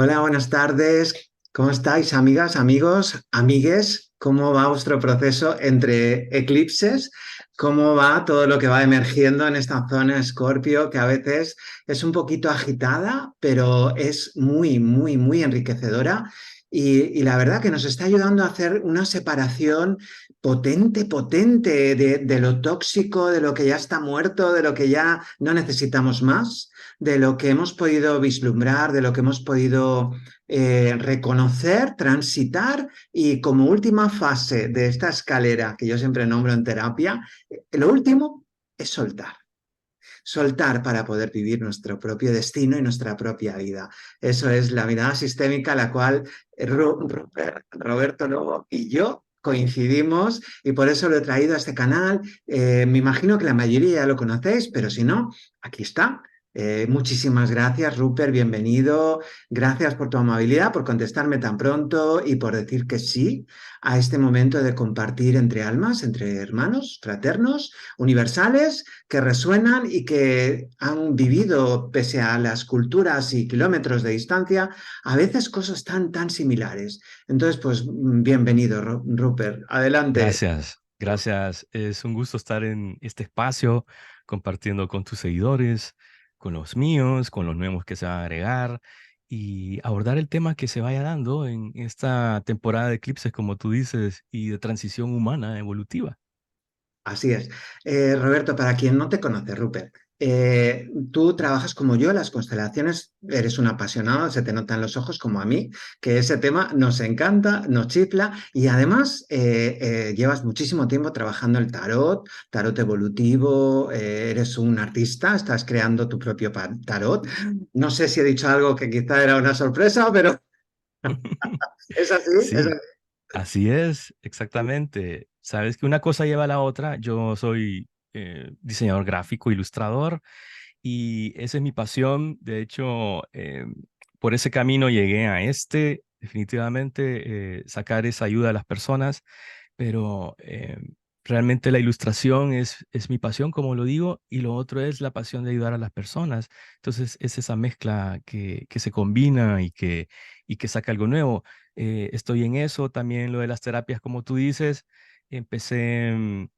Hola, buenas tardes. ¿Cómo estáis, amigas, amigos, amigues? ¿Cómo va vuestro proceso entre eclipses? ¿Cómo va todo lo que va emergiendo en esta zona Escorpio, que a veces es un poquito agitada, pero es muy, muy, muy enriquecedora? Y la verdad que nos está ayudando a hacer una separación potente, potente de lo tóxico, de lo que ya está muerto, de lo que ya no necesitamos más, de lo que hemos podido vislumbrar, de lo que hemos podido reconocer, transitar y como última fase de esta escalera que yo siempre nombro en terapia, lo último es soltar. Soltar para poder vivir nuestro propio destino y nuestra propia vida. Eso es la mirada sistémica, la cual Roberto Lobo y yo coincidimos y por eso lo he traído a este canal. Me imagino que la mayoría ya lo conocéis, pero si no, aquí está. Muchísimas gracias, Rupert, bienvenido. Gracias por tu amabilidad, por contestarme tan pronto y por decir que sí a este momento de compartir entre almas, entre hermanos, fraternos, universales, que resuenan y que han vivido, pese a las culturas y kilómetros de distancia, a veces cosas tan, tan similares. Entonces, pues bienvenido, Rupert. Adelante. Gracias, gracias. Es un gusto estar en este espacio compartiendo con tus seguidores, con los míos, con los nuevos que se van a agregar y abordar el tema que se vaya dando en esta temporada de eclipses, como tú dices, y de transición humana evolutiva. Así es. Roberto, para quien no te conoce, Rupert, tú trabajas como yo en las constelaciones, eres un apasionado, se te nota en los ojos como a mí, que ese tema nos encanta, nos chifla y además llevas muchísimo tiempo trabajando el tarot, tarot evolutivo, eres un artista, estás creando tu propio tarot. No sé si he dicho algo que quizá era una sorpresa, pero es así, es Sí, así. así es, exactamente. Sabes que una cosa lleva a la otra. Yo soy diseñador gráfico, ilustrador. Y esa es mi pasión. De hecho, por ese camino llegué a definitivamente, sacar esa ayuda a las personas, pero realmente la ilustración es mi pasión, como lo digo, y lo otro es la pasión de ayudar a las personas. Entonces, es esa mezcla que se combina y que saca algo nuevo. Estoy en eso, también lo de las terapias, como tú dices. Empecé...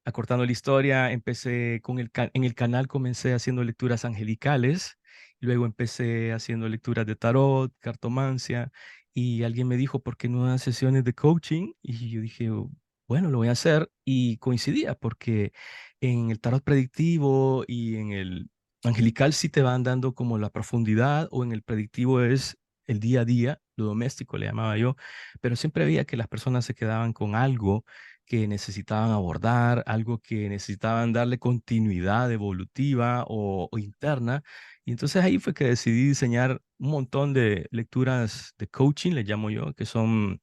acortando la historia, empecé en el canal comencé haciendo lecturas angelicales, luego empecé haciendo lecturas de tarot, cartomancia, y alguien me dijo, ¿por qué no das sesiones de coaching? Y yo dije, "Oh, bueno, lo voy a hacer", y coincidía porque en el tarot predictivo y en el angelical sí te van dando como la profundidad, o en el predictivo es el día a día, lo doméstico le llamaba yo, pero siempre veía que las personas se quedaban con algo que necesitaban abordar, algo que necesitaban darle continuidad evolutiva o interna. Y entonces ahí fue que decidí diseñar un montón de lecturas de coaching, le llamo yo, que son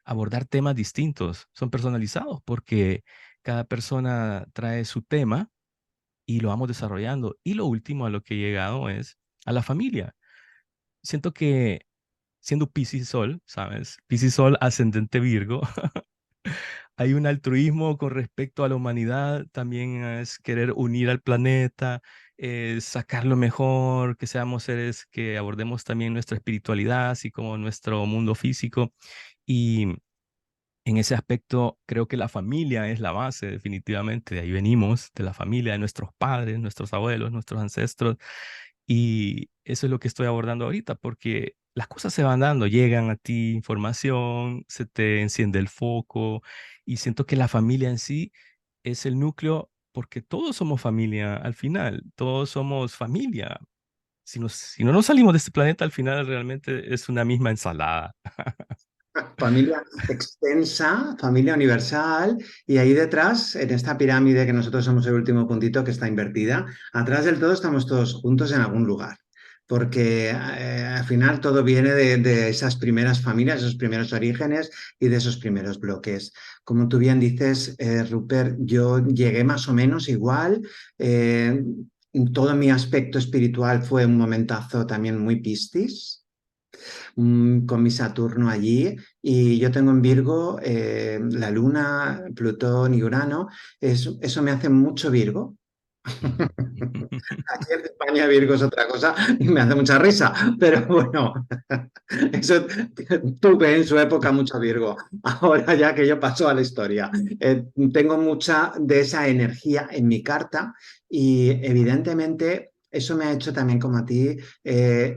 abordar temas distintos, son personalizados porque cada persona trae su tema y lo vamos desarrollando. Y lo último a lo que he llegado es a la familia. Siento que siendo Piscis Sol, ¿sabes? Piscis Sol ascendente Virgo, hay un altruismo con respecto a la humanidad, también es querer unir al planeta, sacar lo mejor, que seamos seres que abordemos también nuestra espiritualidad, así como nuestro mundo físico. Y en ese aspecto creo que la familia es la base, definitivamente. De ahí venimos, de la familia, de nuestros padres, nuestros abuelos, nuestros ancestros. Y eso es lo que estoy abordando ahorita, porque las cosas se van dando, llegan a ti información, se te enciende el foco, y siento que la familia en sí es el núcleo, porque todos somos familia al final, todos somos familia. Si no nos salimos de este planeta, al final realmente es una misma ensalada. Familia extensa, familia universal, y ahí detrás, en esta pirámide que nosotros somos el último puntito que está invertida, atrás del todo estamos todos juntos en algún lugar, porque al final todo viene de esas primeras familias, esos primeros orígenes y de esos primeros bloques. Como tú bien dices, Rupert, yo llegué más o menos igual. eh, Todo mi aspecto espiritual fue un momentazo también muy piscis, con mi Saturno allí, y yo tengo en Virgo la Luna, Plutón y Urano, eso me hace mucho Virgo, Aquí en España Virgo es otra cosa y me hace mucha risa, pero bueno, eso tuve en su época mucho Virgo. Ahora ya que yo paso a la historia, tengo mucha de esa energía en mi carta y evidentemente eso me ha hecho también como a ti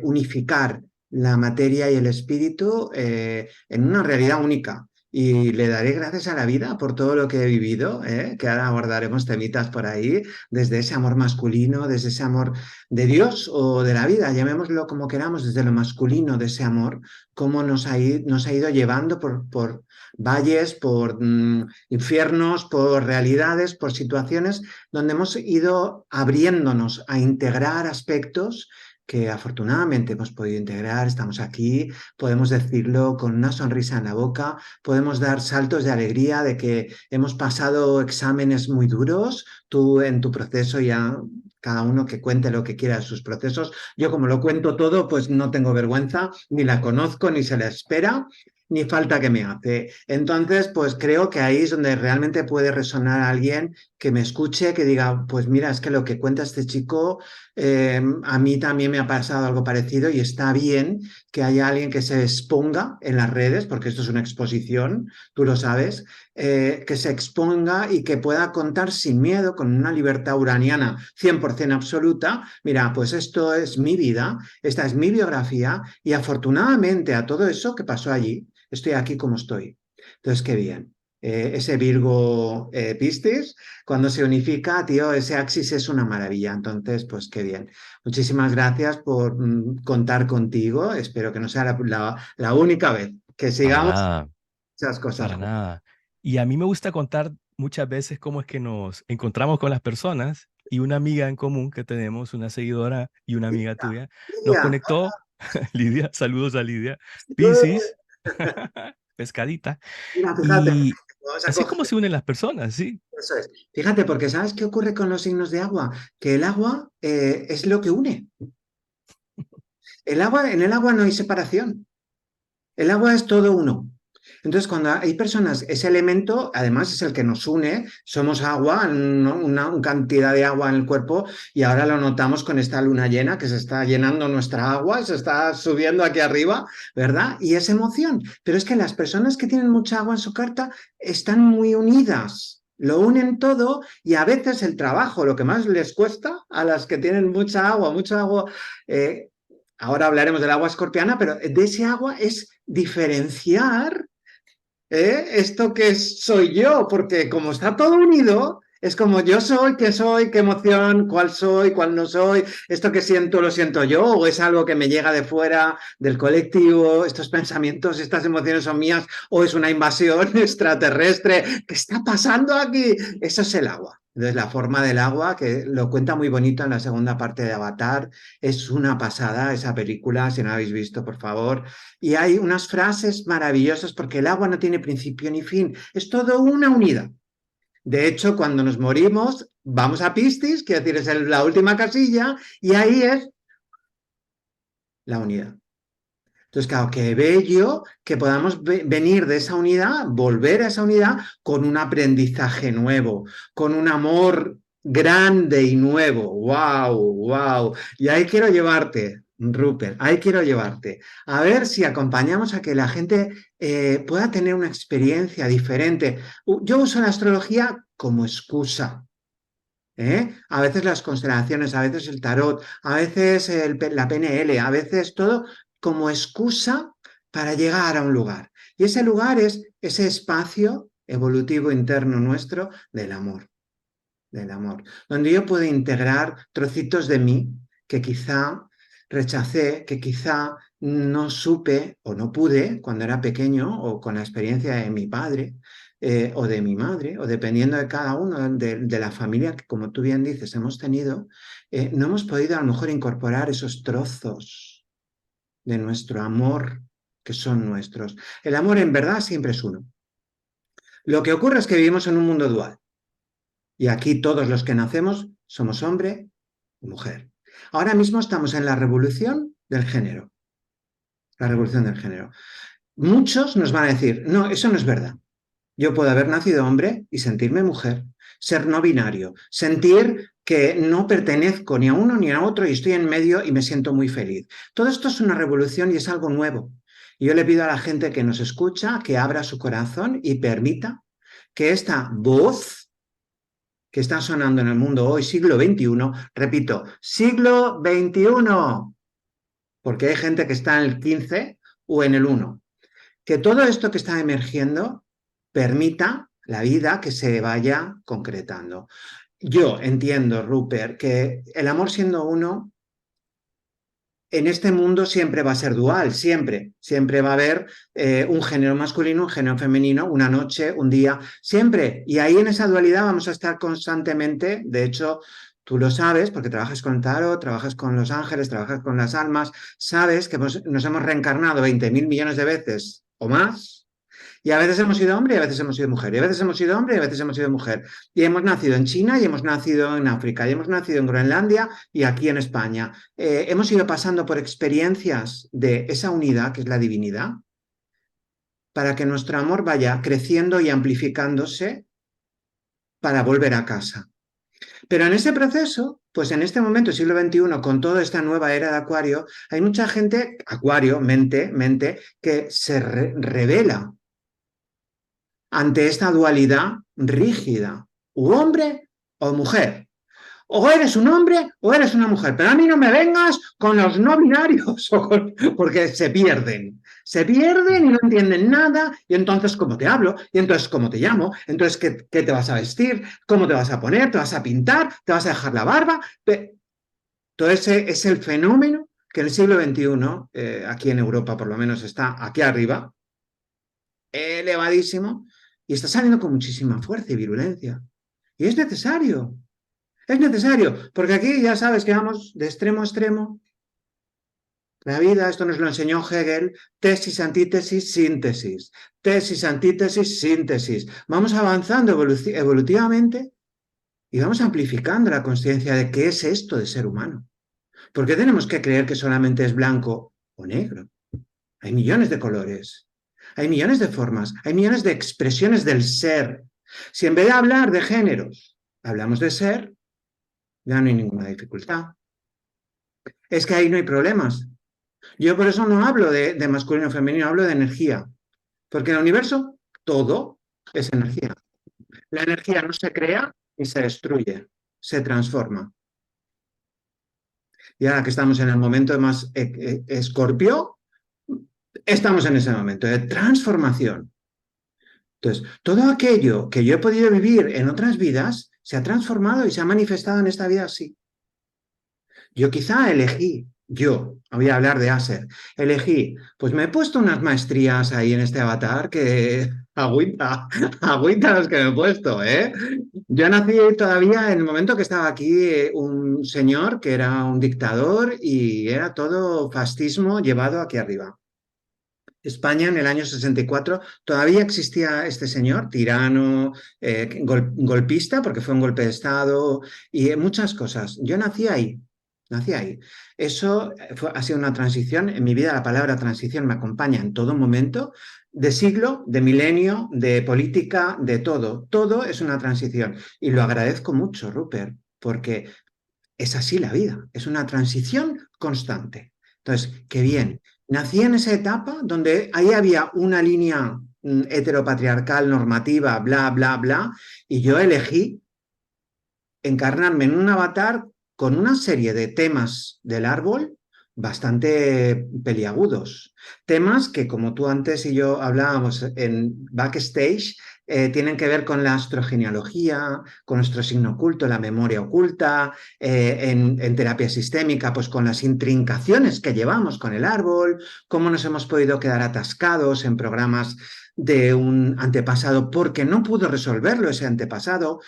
unificar la materia y el espíritu en una realidad única. Y le daré gracias a la vida por todo lo que he vivido, que ahora abordaremos temitas por ahí, desde ese amor masculino, desde ese amor de Dios o de la vida, llamémoslo como queramos, desde lo masculino de ese amor, cómo nos ha ido llevando por valles, por infiernos, por realidades, por situaciones donde hemos ido abriéndonos a integrar aspectos que afortunadamente hemos podido integrar, estamos aquí, podemos decirlo con una sonrisa en la boca, podemos dar saltos de alegría de que hemos pasado exámenes muy duros, tú en tu proceso ya cada uno que cuente lo que quiera de sus procesos. Yo como lo cuento todo, pues no tengo vergüenza, ni la conozco, ni se la espera, ni falta que me hace. Entonces, pues creo que ahí es donde realmente puede resonar a alguien que me escuche, que diga, pues mira, es que lo que cuenta este chico, a mí también me ha pasado algo parecido y está bien que haya alguien que se exponga en las redes, porque esto es una exposición, tú lo sabes, que se exponga y que pueda contar sin miedo, con una libertad uraniana 100% absoluta. Mira, pues esto es mi vida, esta es mi biografía y afortunadamente a todo eso que pasó allí, estoy aquí como estoy. Entonces, qué bien. Ese Virgo Piscis, cuando se unifica, tío, ese axis es una maravilla. Entonces, pues qué bien. Muchísimas gracias por contar contigo. Espero que no sea la única vez que Para sigamos nada, esas cosas para juntos. nada. Y a mí me gusta contar muchas veces cómo es que nos encontramos con las personas y una amiga en común que tenemos, una seguidora y una amiga tuya, nos Lidia, conectó. Lidia, saludos a Lidia. eh, Piscis, pescadita. mira, fíjate, Y vamos a así es coger como se unen las personas, sí. eso es. Fíjate, porque ¿sabes qué ocurre con los signos de agua? Que el agua es lo que une. En el agua no hay separación. El agua es todo uno. Entonces, cuando hay personas, ese elemento, además, es el que nos une. Somos agua, ¿no? Una cantidad de agua en el cuerpo, y ahora lo notamos con esta luna llena que se está llenando nuestra agua y se está subiendo aquí arriba, ¿verdad? Y es emoción. Pero es que las personas que tienen mucha agua en su carta están muy unidas. Lo unen todo y a veces el trabajo, lo que más les cuesta a las que tienen mucha agua, eh, ahora hablaremos del agua escorpiana, pero de ese agua es diferenciar esto que soy yo, porque como está todo unido, es como yo soy, qué emoción, cuál no soy, esto que siento lo siento yo, o es algo que me llega de fuera del colectivo, estos pensamientos, estas emociones son mías, o es una invasión extraterrestre, ¿qué está pasando aquí? Eso es el agua. Entonces, la forma del agua, que lo cuenta muy bonito en la segunda parte de Avatar, es una pasada esa película, si no la habéis visto, por favor. Y hay unas frases maravillosas porque el agua no tiene principio ni fin, es todo una unidad. De hecho, cuando nos morimos, vamos a Piscis, que decir, es la última casilla, y ahí es la unidad. Entonces, claro, qué bello que podamos venir de esa unidad, volver a esa unidad con un aprendizaje nuevo, con un amor grande y nuevo. ¡Wow! ¡Wow! Y ahí quiero llevarte, Rupert, ahí quiero llevarte. A ver si acompañamos a que la gente pueda tener una experiencia diferente. Yo uso la astrología como excusa. A veces las constelaciones, a veces el tarot, a veces la PNL, a veces todo como excusa para llegar a un lugar. Y ese lugar es ese espacio evolutivo interno nuestro del amor, donde yo puedo integrar trocitos de mí que quizá rechacé, que quizá no supe o no pude cuando era pequeño o con la experiencia de mi padre o de mi madre, o dependiendo de cada uno, de la familia que, como tú bien dices, hemos tenido, no hemos podido a lo mejor incorporar esos trozos de nuestro amor que son nuestros. El amor en verdad siempre es uno. Lo que ocurre es que vivimos en un mundo dual. Y aquí todos los que nacemos somos hombre y mujer. Ahora mismo estamos en la revolución del género. La revolución del género. Muchos nos van a decir, no, eso no es verdad. Yo puedo haber nacido hombre y sentirme mujer, ser no binario, sentir que no pertenezco ni a uno ni a otro y estoy en medio y me siento muy feliz. Todo esto es una revolución y es algo nuevo. Y yo le pido a la gente que nos escucha que abra su corazón y permita que esta voz que está sonando en el mundo hoy, siglo XXI, repito, siglo XXI, porque hay gente que está en el 15 o en el 1, que todo esto que está emergiendo permita la vida que se vaya concretando. Yo entiendo, Rupert, que el amor siendo uno, en este mundo siempre va a ser dual, siempre. Siempre va a haber un género masculino, un género femenino, una noche, un día, siempre. Y ahí en esa dualidad vamos a estar constantemente. De hecho, tú lo sabes porque trabajas con el tarot, trabajas con los ángeles, trabajas con las almas, sabes que nos hemos reencarnado 20.000 millones de veces o más y a veces hemos sido hombre y a veces hemos sido mujer. Y a veces hemos sido hombre y a veces hemos sido mujer. Y hemos nacido en China y hemos nacido en África. Y hemos nacido en Groenlandia y aquí en España. Hemos ido pasando por experiencias de esa unidad que es la divinidad para que nuestro amor vaya creciendo y amplificándose para volver a casa. Pero en ese proceso, pues en este momento, siglo XXI, con toda esta nueva era de Acuario, hay mucha gente, Acuario, mente, que se revela ante esta dualidad rígida, u hombre o mujer. O eres un hombre o eres una mujer, pero a mí no me vengas con los no binarios, porque se pierden y no entienden nada, y entonces cómo te hablo, y entonces cómo te llamo, entonces qué te vas a vestir, cómo te vas a poner, te vas a pintar, te vas a dejar la barba. Todo ese es el fenómeno que en el siglo XXI, aquí en Europa por lo menos está aquí arriba, elevadísimo, y está saliendo con muchísima fuerza y virulencia. Y es necesario, porque aquí ya sabes que vamos de extremo a extremo. La vida, esto nos lo enseñó Hegel, tesis, antítesis, síntesis. Tesis, antítesis, síntesis. Vamos avanzando evolutivamente y vamos amplificando la conciencia de qué es esto de ser humano. ¿Por qué tenemos que creer que solamente es blanco o negro? Hay millones de colores, hay millones de formas, hay millones de expresiones del ser. Si en vez de hablar de géneros, hablamos de ser, ya no hay ninguna dificultad. Es que ahí no hay problemas. Yo por eso no hablo de masculino o femenino, hablo de energía. Porque en el universo todo es energía. La energía no se crea ni se destruye, se transforma. Y ahora que estamos en el momento más escorpio, estamos en ese momento de transformación. Entonces, todo aquello que yo he podido vivir en otras vidas se ha transformado y se ha manifestado en esta vida así. Yo quizá voy a hablar de Acer, pues me he puesto unas maestrías ahí en este avatar que agüita los que me he puesto, ¿eh? Yo nací todavía en el momento que estaba aquí un señor que era un dictador y era todo fascismo llevado aquí arriba. España en el año 64 todavía existía este señor, tirano, golpista, porque fue un golpe de Estado y muchas cosas. Yo nací ahí, nací ahí. Eso ha sido una transición. En mi vida la palabra transición me acompaña en todo momento, de siglo, de milenio, de política, de todo. Todo es una transición y lo agradezco mucho, Rupert, porque es así la vida, es una transición constante. Entonces, qué bien. Nací en esa etapa donde ahí había una línea heteropatriarcal, normativa, bla, bla, bla, y yo elegí encarnarme en un avatar con una serie de temas del árbol bastante peliagudos. Temas que, como tú antes y yo hablábamos en backstage, tienen que ver con la astrogenealogía, con nuestro signo oculto, la memoria oculta, en terapia sistémica, pues con las intrincaciones que llevamos con el árbol, cómo nos hemos podido quedar atascados en programas de un antepasado porque no pudo resolverlo ese antepasado.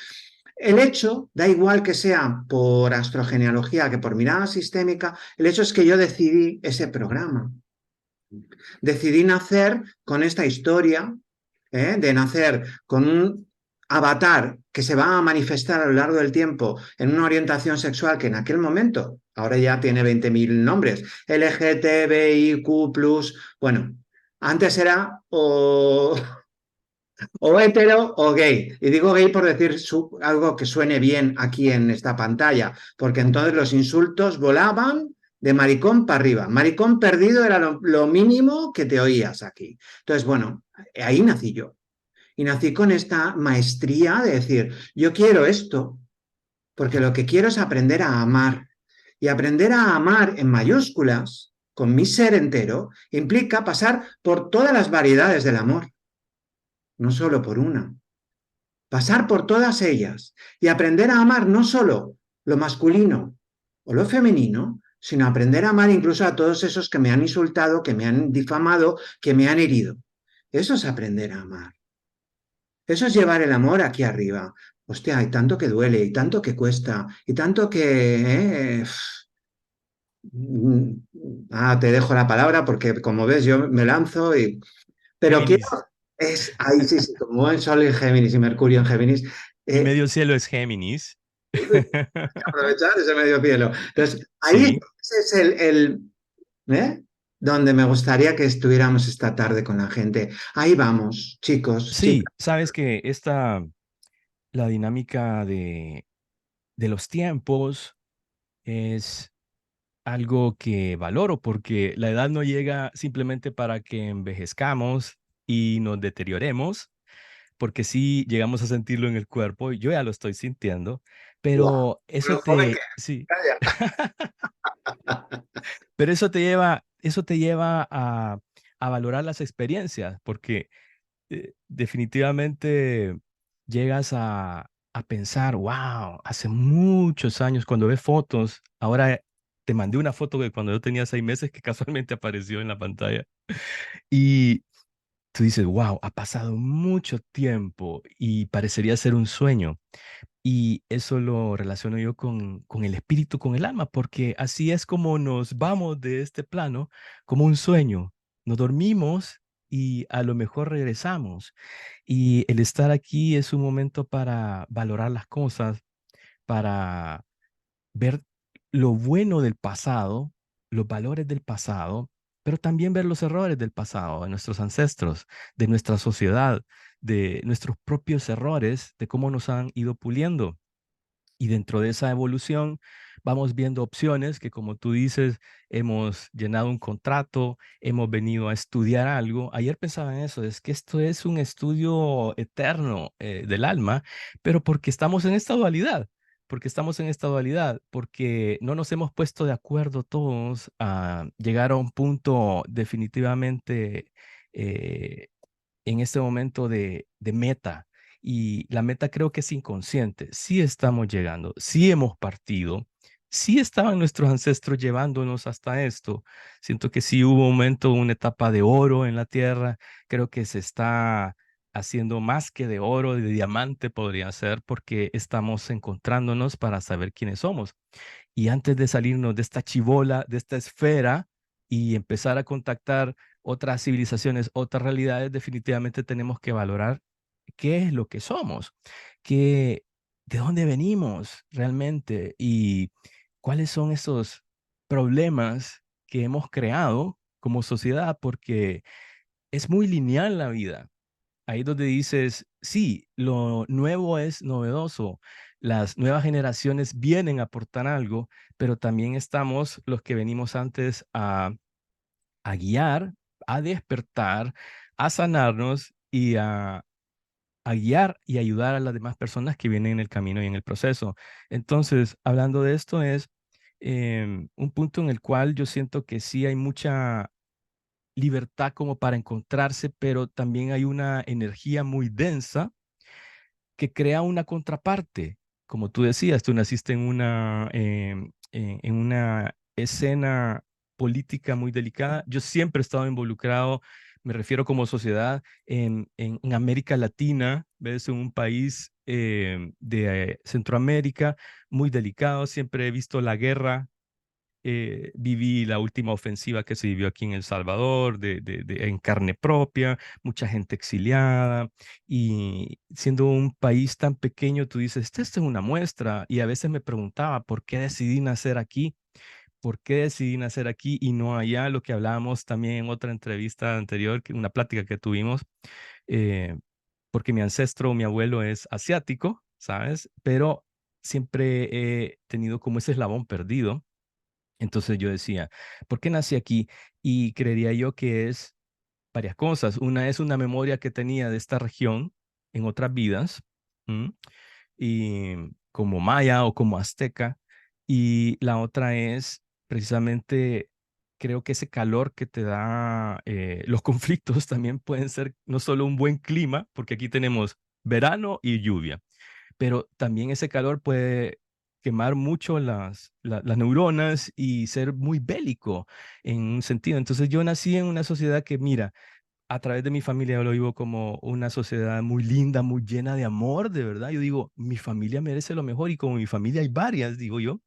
El hecho, da igual que sea por astrogenealogía que por mirada sistémica, el hecho es que yo decidí ese programa. Decidí nacer con esta historia, de nacer con un avatar que se va a manifestar a lo largo del tiempo en una orientación sexual que en aquel momento, ahora ya tiene 20.000 nombres, LGTBIQ+, bueno, antes era O hetero o gay. Y digo gay por decir algo que suene bien aquí en esta pantalla, porque entonces los insultos volaban de maricón para arriba. Maricón perdido era lo mínimo que te oías aquí. Entonces, bueno, ahí nací yo. Y nací con esta maestría de decir, yo quiero esto, porque lo que quiero es aprender a amar. Y aprender a amar en mayúsculas, con mi ser entero, implica pasar por todas las variedades del amor, no solo por una. Pasar por todas ellas y aprender a amar no solo lo masculino o lo femenino, sino aprender a amar incluso a todos esos que me han insultado, que me han difamado, que me han herido. Eso es aprender a amar. Eso es llevar el amor aquí arriba. Hostia, hay tanto que duele, y tanto que cuesta, y tanto que... te dejo la palabra porque como ves yo me lanzo y... Pero quiero... Géminis. Ahí sí, sí, como el Sol en Géminis y Mercurio en Géminis, Mi eh, medio cielo es Géminis. aprovechar ese medio cielo. Entonces, ahí Sí, ese es ¿eh? Donde me gustaría que estuviéramos esta tarde con la gente. Ahí vamos, chicos, sí, chicas. sabes que la dinámica de los tiempos es algo que valoro porque la edad no llega simplemente para que envejezcamos y nos deterioremos, porque sí llegamos a sentirlo en el cuerpo, y yo ya lo estoy sintiendo, Buah, pero lo joven que sí, calla. pero eso te lleva a valorar las experiencias, porque definitivamente llegas a pensar, wow, hace muchos años, cuando ves fotos, ahora te mandé una foto de cuando yo tenía 6 meses que casualmente apareció en la pantalla. Y tú dices, wow, ha pasado mucho tiempo y parecería ser un sueño. Y eso lo relaciono yo con el espíritu, con el alma, porque así es como nos vamos de este plano, como un sueño. Nos dormimos y a lo mejor regresamos. Y el estar aquí es un momento para valorar las cosas, para ver lo bueno del pasado, los valores del pasado, pero también ver los errores del pasado, de nuestros ancestros, de nuestra sociedad, de nuestros propios errores, de cómo nos han ido puliendo. Y dentro de esa evolución vamos viendo opciones que, como tú dices, hemos llenado un contrato, hemos venido a estudiar algo. Ayer pensaba en eso, es que esto es un estudio eterno del alma, pero porque estamos en esta dualidad, porque estamos en esta dualidad, porque no nos hemos puesto de acuerdo todos a llegar a un punto definitivamente eh, en este momento de meta. Y la meta creo que es inconsciente. Sí estamos llegando, sí hemos partido, sí estaban nuestros ancestros llevándonos hasta esto. Siento que sí hubo un momento, una etapa de oro en la tierra. Creo que se está haciendo más que de oro, de diamante podría ser, porque estamos encontrándonos para saber quiénes somos. Y antes de salirnos de esta chibola, de esta esfera y empezar a contactar otras civilizaciones, otras realidades, definitivamente tenemos que valorar qué es lo que somos, qué, de dónde venimos realmente y cuáles son esos problemas que hemos creado como sociedad, porque es muy lineal la vida. Ahí es donde dices, sí, lo nuevo es novedoso, las nuevas generaciones vienen a aportar algo, pero también estamos los que venimos antes a guiar, a despertar, a sanarnos y a guiar y ayudar a las demás personas que vienen en el camino y en el proceso. Entonces, hablando de esto, es un punto en el cual yo siento que sí hay mucha libertad como para encontrarse, pero también hay una energía muy densa que crea una contraparte. Como tú decías, tú naciste en una escena política muy delicada. Yo siempre he estado involucrado, me refiero como sociedad, en América Latina, ves, en un país de Centroamérica muy delicado. Siempre he visto la guerra, viví la última ofensiva que se vivió aquí en El Salvador, en carne propia, mucha gente exiliada, y siendo un país tan pequeño, tú dices, esta es una muestra, y a veces me preguntaba, ¿por qué decidí nacer aquí? ¿Por qué decidí nacer aquí y no allá? Lo que hablábamos también en otra entrevista anterior, una plática que tuvimos. eh, porque mi ancestro, mi abuelo es asiático, ¿sabes? Pero siempre he tenido como ese eslabón perdido. Entonces yo decía, ¿por qué nací aquí? Y creería yo que es varias cosas. Una es una memoria que tenía de esta región en otras vidas, ¿m? Y como maya o como azteca. Y la otra es precisamente, creo que ese calor que te da los conflictos también pueden ser no solo un buen clima, porque aquí tenemos verano y lluvia, pero también ese calor puede quemar mucho las neuronas y ser muy bélico en un sentido. Entonces yo nací en una sociedad que, mira, a través de mi familia yo lo vivo como una sociedad muy linda, muy llena de amor, de verdad. Yo digo, mi familia merece lo mejor y como mi familia hay varias, digo yo,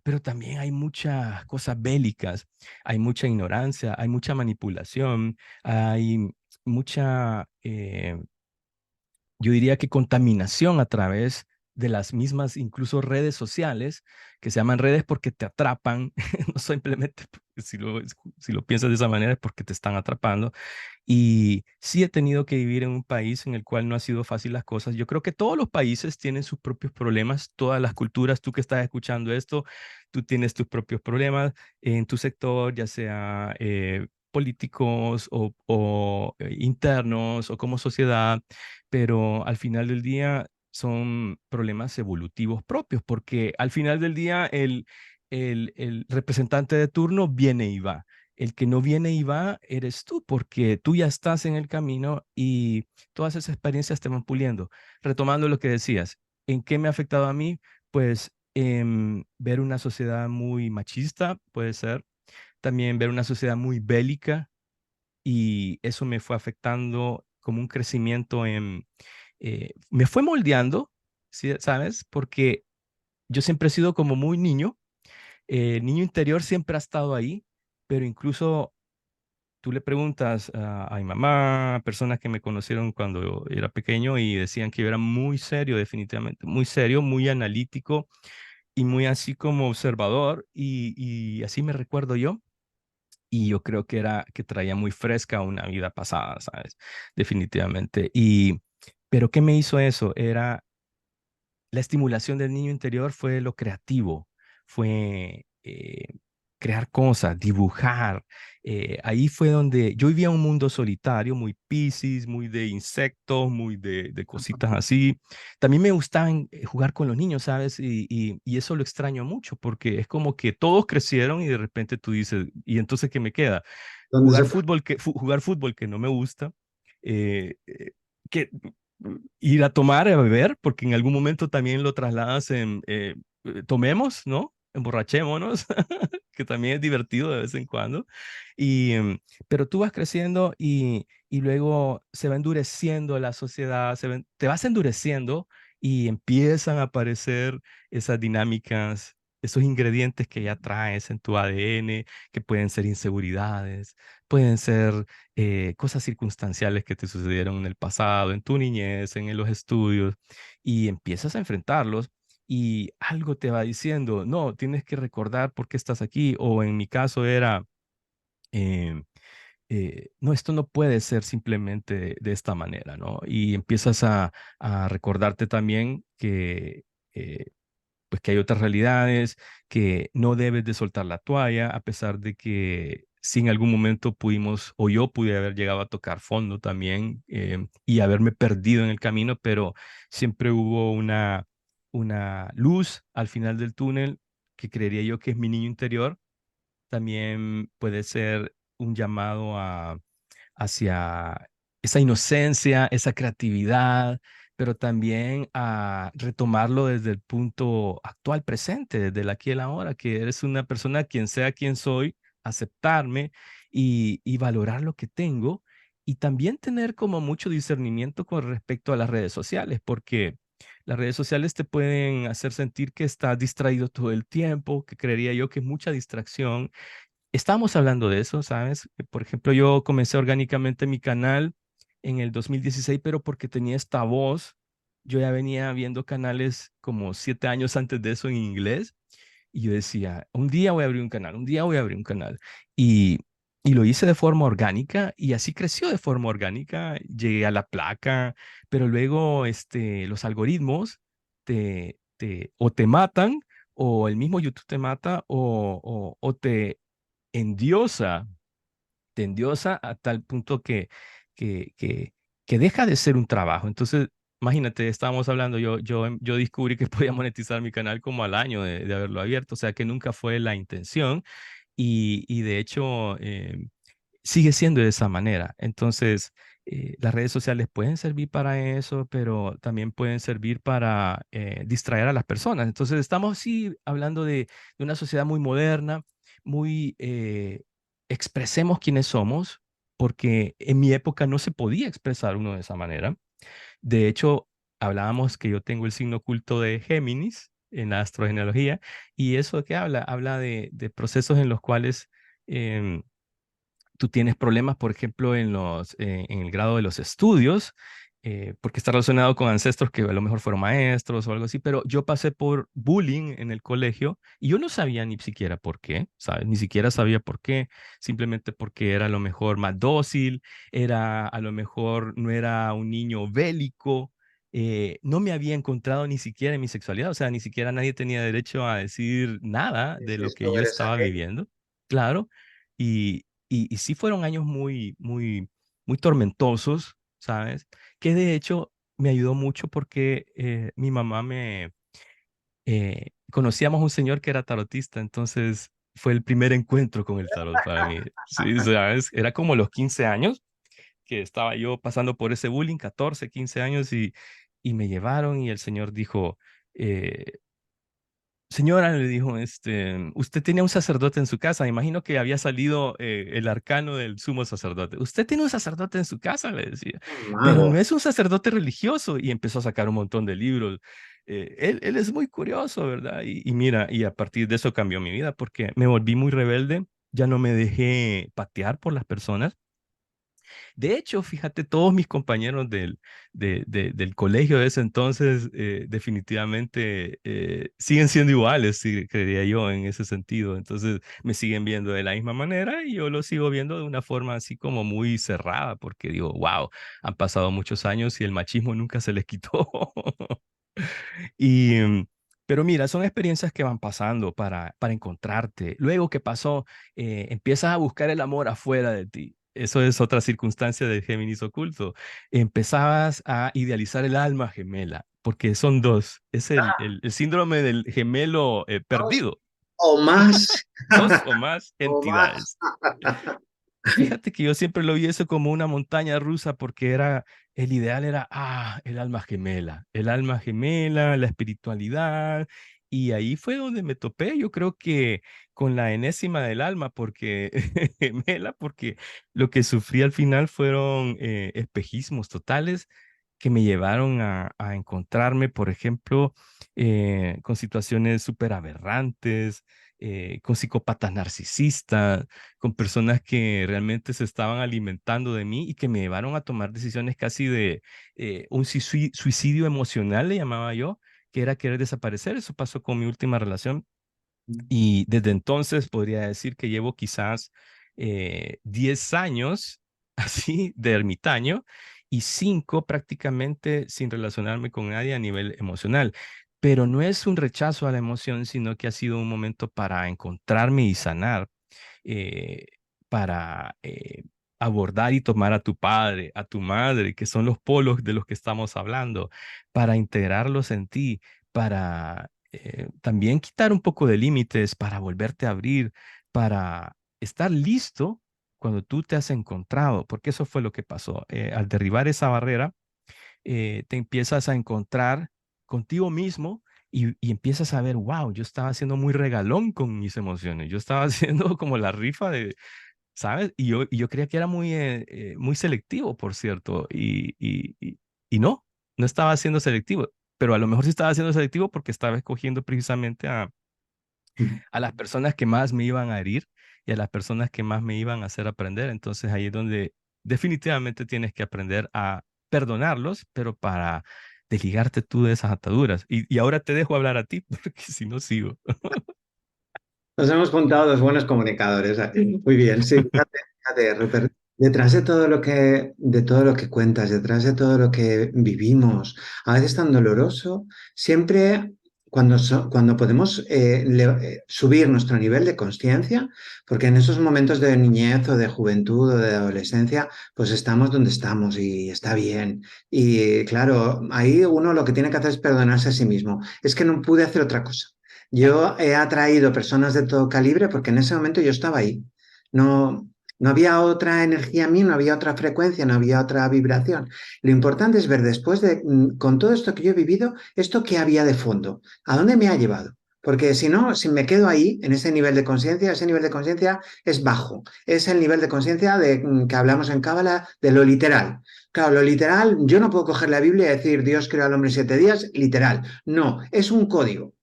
pero también hay muchas cosas bélicas, hay mucha ignorancia, hay mucha manipulación, hay mucha, yo diría que contaminación a través de las mismas, incluso redes sociales, que se llaman redes porque te atrapan, no simplemente, si lo piensas de esa manera, es porque te están atrapando. Y sí he tenido que vivir en un país en el cual no ha sido fácil las cosas. Yo creo que todos los países tienen sus propios problemas, todas las culturas, tú que estás escuchando esto, tú tienes tus propios problemas en tu sector, ya sea políticos o internos o como sociedad, pero al final del día son problemas evolutivos propios, porque al final del día el representante de turno viene y va. El que no viene y va eres tú, porque tú ya estás en el camino y todas esas experiencias te van puliendo. Retomando lo que decías, ¿en qué me ha afectado a mí? Pues ver una sociedad muy machista, puede ser, también ver una sociedad muy bélica y eso me fue afectando como un crecimiento me fue moldeando, ¿sí? ¿Sabes? Porque yo siempre he sido como muy niño, el niño interior siempre ha estado ahí, pero incluso tú le preguntas a mi mamá, a personas que me conocieron cuando era pequeño y decían que yo era muy serio, definitivamente, muy serio, muy analítico y muy así como observador y así me recuerdo yo. Y yo creo que era que traía muy fresca una vida pasada, ¿sabes? Definitivamente. Pero ¿qué me hizo eso? Era la estimulación del niño interior fue lo creativo, fue crear cosas, dibujar. Ahí fue donde yo vivía un mundo solitario, muy Piscis, muy de insectos, muy de cositas así. También me gustaba jugar con los niños, ¿sabes? Y eso lo extraño mucho porque es como que todos crecieron y de repente tú dices, ¿y entonces qué me queda? ¿Dónde se Jugar fútbol que no me gusta. eh, eh, que ir a tomar, a beber, porque en algún momento también lo trasladas en tomemos, ¿no? Emborrachémonos, que también es divertido de vez en cuando. Pero tú vas creciendo y luego se va endureciendo la sociedad, te vas endureciendo y empiezan a aparecer esas dinámicas, esos ingredientes que ya traes en tu ADN, que pueden ser inseguridades, pueden ser cosas circunstanciales que te sucedieron en el pasado, en tu niñez, en los estudios, y empiezas a enfrentarlos y algo te va diciendo, no, tienes que recordar por qué estás aquí, o en mi caso era, em, no, esto no puede ser simplemente de esta manera, ¿no? Y empiezas a recordarte también que pues que hay otras realidades, que no debes de soltar la toalla, a pesar de que si en algún momento pudimos, o yo pude haber llegado a tocar fondo también y haberme perdido en el camino, pero siempre hubo una luz al final del túnel que creería yo que es mi niño interior. También puede ser un llamado hacia esa inocencia, esa creatividad, pero también a retomarlo desde el punto actual, presente, desde el aquí y el ahora, que eres una persona quien sea quien soy, aceptarme y valorar lo que tengo y también tener como mucho discernimiento con respecto a las redes sociales, porque las redes sociales te pueden hacer sentir que estás distraído todo el tiempo, que creería yo que es mucha distracción. Estábamos hablando de eso, ¿sabes? Por ejemplo, yo comencé orgánicamente mi canal en el 2016, pero porque tenía esta voz, yo ya venía viendo canales como 7 años antes de eso en inglés, y yo decía, un día voy a abrir un canal, un día voy a abrir un canal. Y y lo hice de forma orgánica y así creció de forma orgánica. Llegué a la placa, pero luego los algoritmos o te matan o el mismo YouTube te mata o endiosa, te endiosa a tal punto que, que, que deja de ser un trabajo. Entonces, imagínate, estábamos hablando, yo descubrí que podía monetizar mi canal como al año de haberlo abierto, o sea que nunca fue la intención y de hecho sigue siendo de esa manera. Entonces, las redes sociales pueden servir para eso, pero también pueden servir para distraer a las personas. Entonces, estamos sí hablando de una sociedad muy moderna, muy expresemos quiénes somos, porque en mi época no se podía expresar uno de esa manera. De hecho, hablábamos que yo tengo el signo oculto de Géminis en la astrogenealogía, y eso de qué habla? Habla de procesos en los cuales em, tú tienes problemas, por ejemplo, en el grado de los estudios, porque está relacionado con ancestros que a lo mejor fueron maestros o algo así, pero yo pasé por bullying en el colegio y yo no sabía ni siquiera por qué, ¿sabes? Ni siquiera sabía por qué, simplemente porque era a lo mejor más dócil, era a lo mejor no era un niño bélico. No me había encontrado ni siquiera en mi sexualidad, o sea, ni siquiera nadie tenía derecho a decir nada de lo Dices, que tú yo eres estaba aquel. viviendo, claro, y sí fueron años muy tormentosos, ¿sabes? Que de hecho me ayudó mucho porque mi mamá conocíamos a un señor que era tarotista, entonces fue el primer encuentro con el tarot para mí. Sí, ¿sabes? Era como los 15 años que estaba yo pasando por ese bullying, 14 15 años, y me llevaron y el señor dijo, eh, señora, le dijo, usted tenía un sacerdote en su casa. Me imagino que había salido el arcano del sumo sacerdote. Usted tiene un sacerdote en su casa, le decía, Un pero mago. no es un sacerdote religioso. Y empezó a sacar un montón de libros. Él es muy curioso, ¿verdad? Y mira, y a partir de eso cambió mi vida porque me volví muy rebelde. Ya no me dejé patear por las personas. De hecho, fíjate, todos mis compañeros del colegio de ese entonces definitivamente siguen siendo iguales, sí, creería yo, en ese sentido. Entonces me siguen viendo de la misma manera y yo lo sigo viendo de una forma así como muy cerrada, porque digo, wow, han pasado muchos años y el machismo nunca se les quitó. Y, pero mira, son experiencias que van pasando para encontrarte. Luego que pasó, empiezas a buscar el amor afuera de ti. Eso es otra circunstancia del Géminis oculto. Empezabas a idealizar el alma gemela, porque son dos. Es el síndrome del gemelo Dos perdido. o más. Dos o más O más. entidades. Y fíjate que yo siempre lo vi eso como una montaña rusa porque el ideal era, el alma gemela, la espiritualidad. Y ahí fue donde me topé, yo creo que con la enésima del alma, porque gemela, porque lo que sufrí al final fueron espejismos totales que me llevaron a encontrarme, por ejemplo, con situaciones súper aberrantes, con psicópatas narcisistas, con personas que realmente se estaban alimentando de mí y que me llevaron a tomar decisiones casi de un suicidio emocional, le llamaba yo, que era querer desaparecer. Eso pasó con mi última relación y desde entonces podría decir que llevo quizás 10 años así de ermitaño y 5 prácticamente sin relacionarme con nadie a nivel emocional. Pero no es un rechazo a la emoción, sino que ha sido un momento para encontrarme y sanar, eh, para abordar y tomar a tu padre, a tu madre, que son los polos de los que estamos hablando, para integrarlos en ti, para también quitar un poco de límites, para volverte a abrir, para estar listo cuando tú te has encontrado, porque eso fue lo que pasó. Al derribar esa barrera, te empiezas a encontrar contigo mismo y empiezas a ver, wow, yo estaba siendo muy regalón con mis emociones, yo estaba haciendo como la rifa de, ¿sabes? Y yo creía que era muy selectivo, por cierto, y no estaba siendo selectivo, pero a lo mejor sí estaba siendo selectivo porque estaba escogiendo precisamente a las personas que más me iban a herir y a las personas que más me iban a hacer aprender. Entonces ahí es donde definitivamente tienes que aprender a perdonarlos, pero para desligarte tú de esas ataduras. Y ahora te dejo hablar a ti, porque si no sigo. Nos hemos juntado dos buenos comunicadores. Muy bien, sí, fíjate. Fíjate, Rupert, detrás de todo lo que cuentas, detrás de todo lo que vivimos, a veces tan doloroso, siempre cuando podemos subir nuestro nivel de conciencia, porque en esos momentos de niñez o de juventud o de adolescencia, pues estamos donde estamos y está bien. Y claro, ahí uno lo que tiene que hacer es perdonarse a sí mismo. Es que no pude hacer otra cosa. Yo he atraído personas de todo calibre porque en ese momento yo estaba ahí. No, no había otra energía en mí, no había otra frecuencia, no había otra vibración. Lo importante es ver después de, con todo esto que yo he vivido, esto que había de fondo, a dónde me ha llevado. Porque si no, si me quedo ahí, en ese nivel de conciencia, ese nivel de conciencia es bajo. Es el nivel de conciencia de que hablamos en Cábala de lo literal. Claro, lo literal, yo no puedo coger la Biblia y decir Dios creó al hombre en 7 días, literal. No, es un código.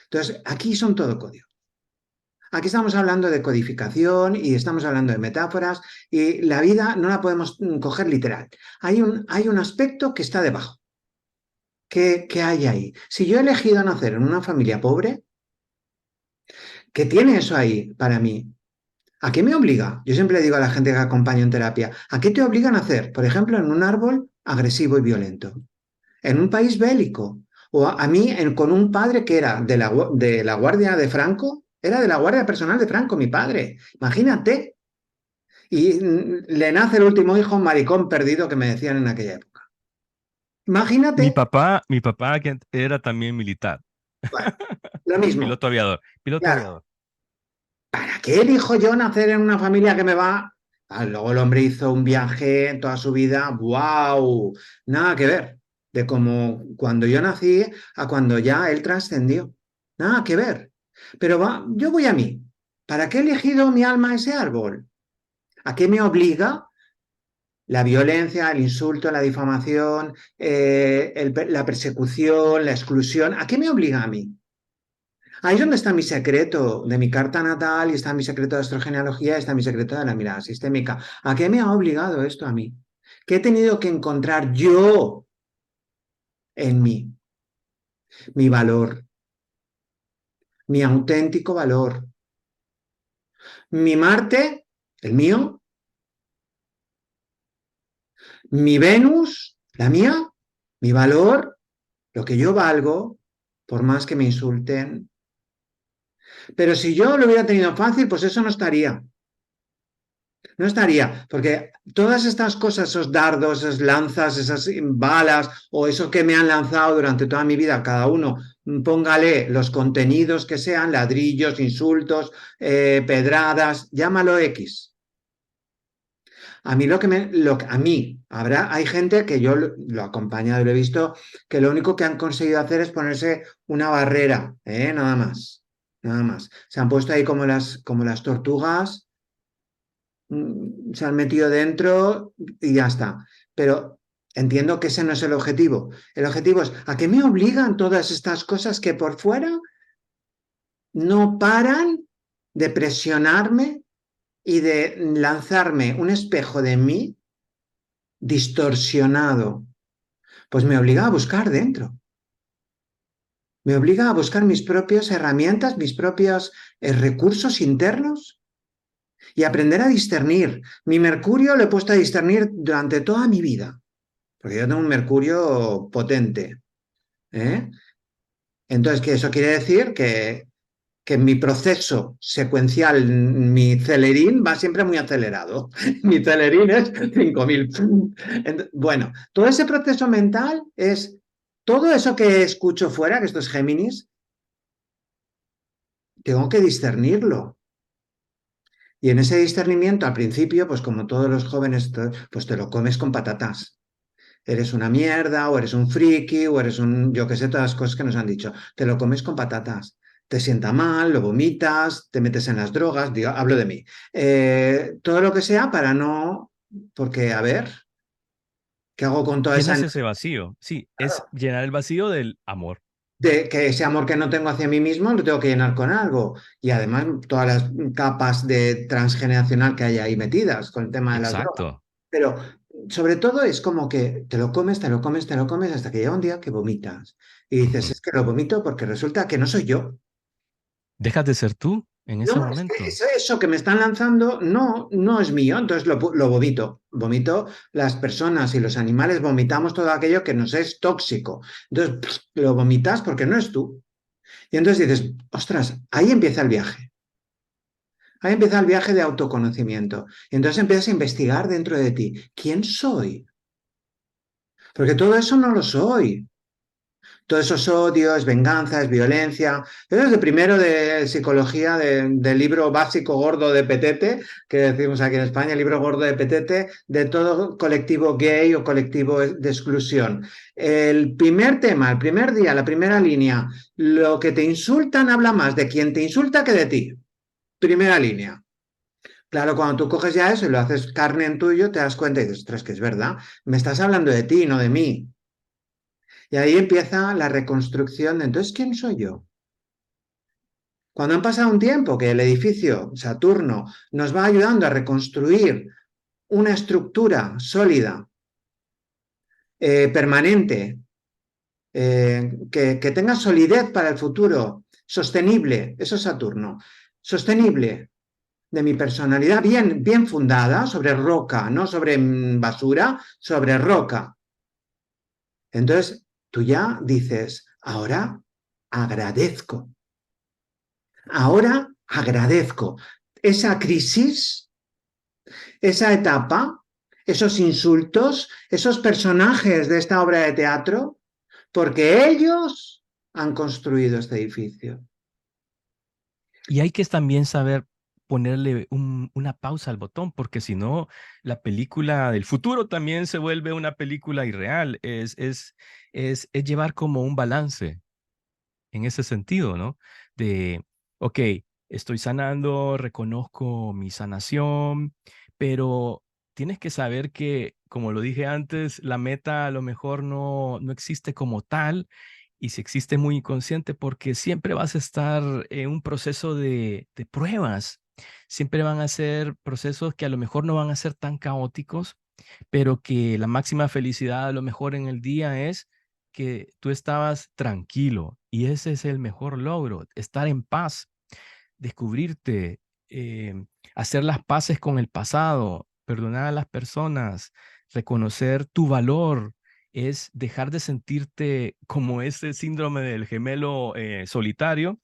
Entonces, aquí son todo código. Aquí estamos hablando de codificación y estamos hablando de metáforas y la vida no la podemos coger literal. Hay un aspecto que está debajo. ¿Qué hay ahí? Si yo he elegido nacer en una familia pobre, ¿qué tiene eso ahí para mí? ¿A qué me obliga? Yo siempre le digo a la gente que acompaño en terapia, ¿a qué te obliga a nacer? Por ejemplo, en un árbol agresivo y violento, en un país bélico, o a mí con un padre que era de la Guardia de Franco, era de la Guardia Personal de Franco, mi padre. Imagínate. Y le nace el último hijo, un maricón perdido que me decían en aquella época. Imagínate, Mi papá que era también militar, bueno, lo mismo. piloto aviador, piloto Claro, aviador. ¿para qué elijo yo nacer en una familia que me va? Ah, luego el hombre hizo un viaje en toda su vida, ¡wow! Nada que ver. De como cuando yo nací a cuando ya él trascendió. Nada que ver. Pero va, yo voy a mí. ¿Para qué he elegido mi alma a ese árbol? ¿A qué me obliga la violencia, el insulto, la difamación, la persecución, la exclusión? ¿A qué me obliga a mí? Ahí es donde está mi secreto de mi carta natal y está mi secreto de astrogenealogía y está mi secreto de la mirada sistémica. ¿A qué me ha obligado esto a mí? ¿Qué he tenido que encontrar yo en mí? Mi valor, mi auténtico valor. Mi Marte, el mío, mi Venus, la mía, mi valor, lo que yo valgo, por más que me insulten. Pero si yo lo hubiera tenido fácil, pues eso no estaría. No estaría, porque todas estas cosas, esos dardos, esas lanzas, esas balas o eso que me han lanzado durante toda mi vida, cada uno, póngale los contenidos que sean, ladrillos, insultos, pedradas, llámalo X. A mí a mí, hay gente que yo lo he acompañado y lo he visto, que lo único que han conseguido hacer es ponerse una barrera, nada más, nada más. Se han puesto ahí como las tortugas, se han metido dentro y ya está. Pero entiendo que ese no es el objetivo. El objetivo es, ¿a qué me obligan todas estas cosas que por fuera no paran de presionarme y de lanzarme un espejo de mí distorsionado? Pues me obliga a buscar dentro. Me obliga a buscar mis propias herramientas, mis propios recursos internos y aprender a discernir. Mi Mercurio lo he puesto a discernir durante toda mi vida, porque yo tengo un Mercurio potente. ¿Eh? Entonces, ¿qué eso quiere decir? Que mi proceso secuencial, mi celerín va siempre muy acelerado. Mi celerín es 5000. Bueno, todo ese proceso mental es todo eso que escucho fuera, que esto es Géminis, tengo que discernirlo. Y en ese discernimiento, al principio, pues como todos los jóvenes, pues te lo comes con patatas. Eres una mierda, o eres un friki, o eres un, yo qué sé, todas las cosas que nos han dicho. Te lo comes con patatas. Te sienta mal, lo vomitas, te metes en las drogas, digo, hablo de mí. Todo lo que sea para no, porque a ver, ¿qué hago con toda esa Llenas ese vacío. Sí, es llenar el vacío del amor. que ese amor que no tengo hacia mí mismo lo tengo que llenar con algo? Y además todas las capas de transgeneracional que hay ahí metidas con el tema de las drogas. Exacto. Pero sobre todo es como que te lo comes, te lo comes, te lo comes hasta que llega un día que vomitas. Y dices, Ujú. es que lo vomito porque resulta que no soy yo. Dejas de ser tú. en ese No, es que momento. eso que me están lanzando no es mío, entonces lo vomito. Vomito, las personas y los animales vomitamos todo aquello que nos es tóxico. Entonces, lo vomitas porque no es tú. Y entonces dices, ostras, ahí empieza el viaje. Ahí empieza el viaje de autoconocimiento. Y entonces empiezas a investigar dentro de ti, ¿quién soy? Porque todo eso no lo soy. Todos esos odios, venganzas, violencia. Eso es de primero de psicología, del libro básico gordo de Petete, que decimos aquí en España, el libro gordo de Petete, de todo colectivo gay o colectivo de exclusión. El primer tema, el primer día, la primera línea, lo que te insultan habla más de quien te insulta que de ti. Primera línea. Claro, cuando tú coges ya eso y lo haces carne en tuyo, te das cuenta y dices, ostras, que es verdad, me estás hablando de ti, no de mí. Y ahí empieza la reconstrucción de entonces, ¿quién soy yo? Cuando han pasado un tiempo que el edificio Saturno nos va ayudando a reconstruir una estructura sólida, permanente, que tenga solidez para el futuro, sostenible, eso es Saturno, sostenible de mi personalidad, bien fundada sobre roca, no sobre basura, sobre roca. Entonces, tú ya dices, ahora agradezco. Ahora agradezco esa crisis, esa etapa, esos insultos, esos personajes de esta obra de teatro, porque ellos han construido este edificio. Y hay que también saber ponerle una pausa al botón, porque si no, la película del futuro también se vuelve una película irreal. Es llevar como un balance en ese sentido, ¿no? De, ok, estoy sanando, reconozco mi sanación, pero tienes que saber que, como lo dije antes, la meta a lo mejor no existe como tal, y si existe muy inconsciente, porque siempre vas a estar en un proceso de pruebas. Siempre van a ser procesos que a lo mejor no van a ser tan caóticos, pero que la máxima felicidad a lo mejor en el día es que tú estabas tranquilo, y ese es el mejor logro, estar en paz, descubrirte, hacer las paces con el pasado, perdonar a las personas, reconocer tu valor, es dejar de sentirte como ese síndrome del gemelo solitario,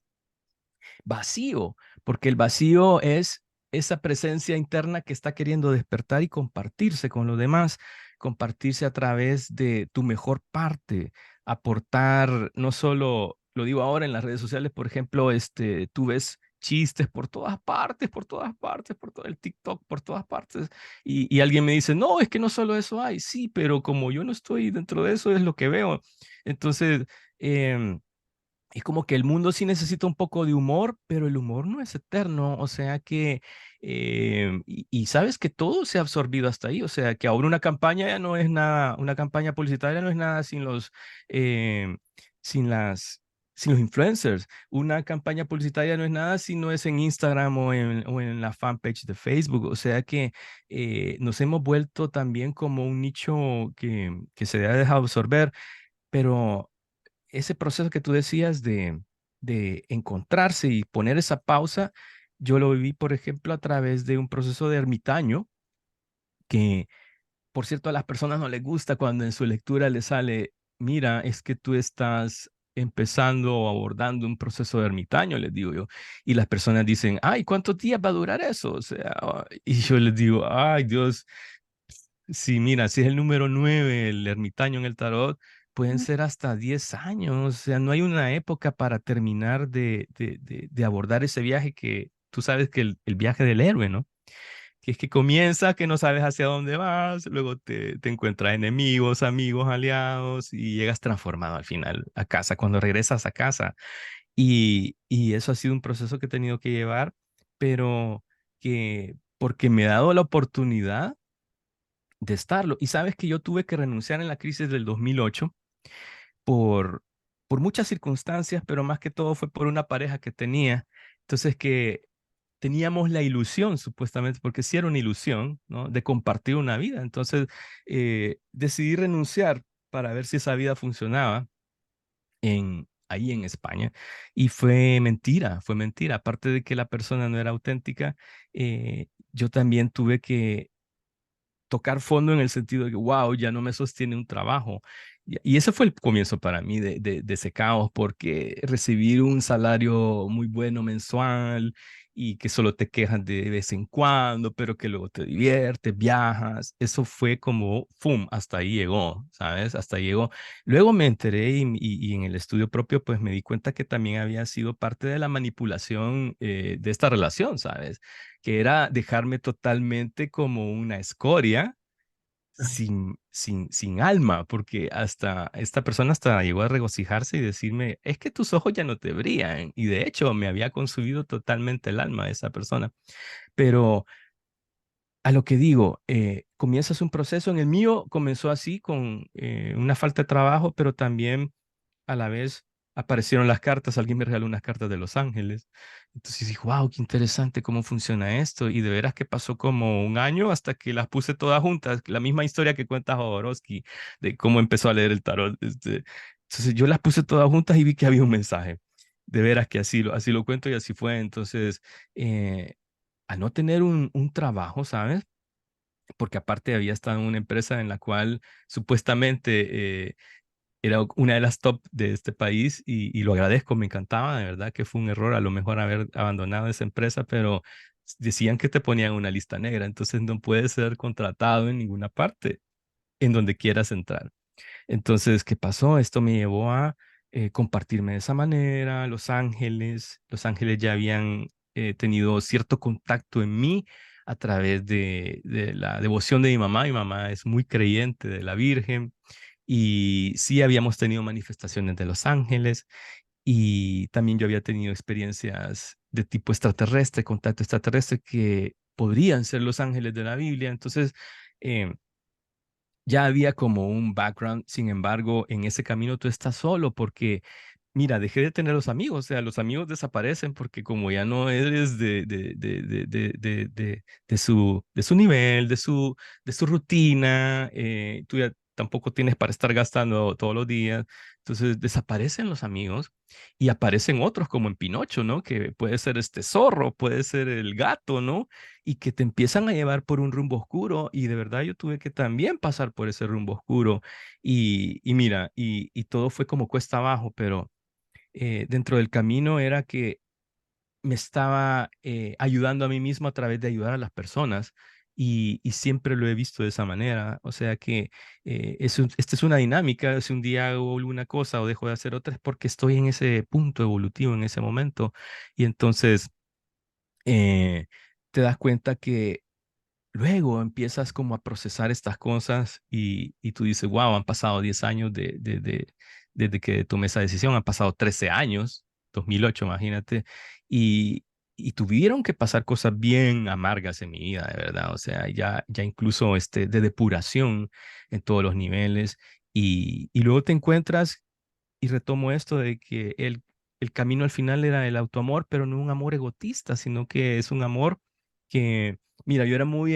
vacío, porque el vacío es esa presencia interna que está queriendo despertar y compartirse con los demás, compartirse a través de tu mejor parte, aportar, no solo, lo digo ahora en las redes sociales, por ejemplo, tú ves chistes por todas partes, por todas partes, por todo el TikTok, por todas partes, y alguien me dice, no, es que no solo eso hay, sí, pero como yo no estoy dentro de eso, es lo que veo. Entonces, em, es como que el mundo sí necesita un poco de humor, pero el humor no es eterno, o sea que, y sabes que todo se ha absorbido hasta ahí, o sea que ahora una campaña ya no es nada, una campaña publicitaria no es nada sin eh, sin las, sin los influencers, una campaña publicitaria no es nada si no es en Instagram o en la fanpage de Facebook, o sea que nos hemos vuelto también como un nicho que se ha dejado absorber, pero ese proceso que tú decías de encontrarse y poner esa pausa, yo lo viví, por ejemplo, a través de un proceso de ermitaño, que, por cierto, a las personas no les gusta cuando en su lectura les sale, mira, es que tú estás empezando o abordando un proceso de ermitaño, les digo yo. Y las personas dicen, ay, ¿cuántos días va a durar eso? O sea, y yo les digo, ay, Dios, sí, mira, si es el número 9 el ermitaño en el tarot, pueden ser hasta 10 años. O sea, no hay una época para terminar de abordar ese viaje que tú sabes que el viaje del héroe, ¿no? Que es que comienza, que no sabes hacia dónde vas, luego te encuentras enemigos, amigos, aliados y llegas transformado al final a casa, cuando regresas a casa. Y eso ha sido un proceso que he tenido que llevar, pero que porque me he dado la oportunidad de estarlo. Y sabes que yo tuve que renunciar en la crisis del 2008 por, por muchas circunstancias, pero más que todo fue por una pareja que tenía. Entonces que teníamos la ilusión, supuestamente, porque sí era una ilusión, ¿no? De compartir una vida. Entonces decidí renunciar para ver si esa vida funcionaba ahí en España. Y fue mentira, fue mentira. Aparte de que la persona no era auténtica, yo también tuve que tocar fondo en el sentido de que, wow, ya no me sostiene un trabajo. Y ese fue el comienzo para mí de ese caos, porque recibir un salario muy bueno mensual y que solo te quejas de vez en cuando, pero que luego te diviertes, viajas, eso fue como, ¡fum!, hasta ahí llegó, ¿sabes? Hasta ahí llegó. Luego me enteré y en el estudio propio, pues me di cuenta que también había sido parte de la manipulación de esta relación, ¿sabes? Que era dejarme totalmente como una escoria sin alma, porque hasta esta persona hasta llegó a regocijarse y decirme, es que tus ojos ya no te brillan. Y de hecho me había consumido totalmente el alma de esa persona. Pero a lo que digo, comienzas un proceso. En el mío comenzó así con una falta de trabajo, pero también a la vez aparecieron las cartas, alguien me regaló unas cartas de Los Ángeles. Entonces dije, wow, qué interesante cómo funciona esto. Y de veras que pasó como un año hasta que las puse todas juntas, la misma historia que cuenta Jodorowsky, de cómo empezó a leer el tarot. Entonces yo las puse todas juntas y vi que había un mensaje. De veras que así lo cuento y así fue. Entonces, al no tener un trabajo, ¿sabes? Porque aparte había estado en una empresa en la cual supuestamente era una de las top de este país y lo agradezco, me encantaba, de verdad que fue un error a lo mejor haber abandonado esa empresa, pero decían que te ponían una lista negra, entonces no puedes ser contratado en ninguna parte en donde quieras entrar. Entonces, ¿qué pasó? Esto me llevó a compartirme de esa manera. Los Ángeles ya habían tenido cierto contacto en mí a través de la devoción de mi mamá. Mi mamá es muy creyente de la Virgen y sí habíamos tenido manifestaciones de los ángeles y también yo había tenido experiencias de tipo extraterrestre, contacto extraterrestre que podrían ser los ángeles de la Biblia. Entonces, eh, ya había como un background. Sin embargo, en ese camino tú estás solo porque, mira, dejé de tener los amigos, o sea, los amigos desaparecen porque como ya no eres de su nivel, de su rutina, tú ya tampoco tienes para estar gastando todos los días, entonces desaparecen los amigos y aparecen otros como en Pinocho, ¿no? Que puede ser este zorro, puede ser el gato, ¿no? Y que te empiezan a llevar por un rumbo oscuro y de verdad yo tuve que también pasar por ese rumbo oscuro y mira, y todo fue como cuesta abajo, pero dentro del camino era que me estaba ayudando a mí mismo a través de ayudar a las personas y siempre lo he visto de esa manera. O sea que esta es una dinámica, si un día hago una cosa o dejo de hacer otra es porque estoy en ese punto evolutivo, en ese momento. Y entonces eh, te das cuenta que luego empiezas como a procesar estas cosas y tú dices, wow, han pasado 10 años desde que tomé esa decisión, han pasado 13 años, 2008, imagínate, y tuvieron que pasar cosas bien amargas en mi vida, de verdad, o sea, ya incluso de depuración en todos los niveles, y luego te encuentras, y retomo esto de que el camino al final era el autoamor, pero no un amor egotista, sino que es un amor que, mira, yo era muy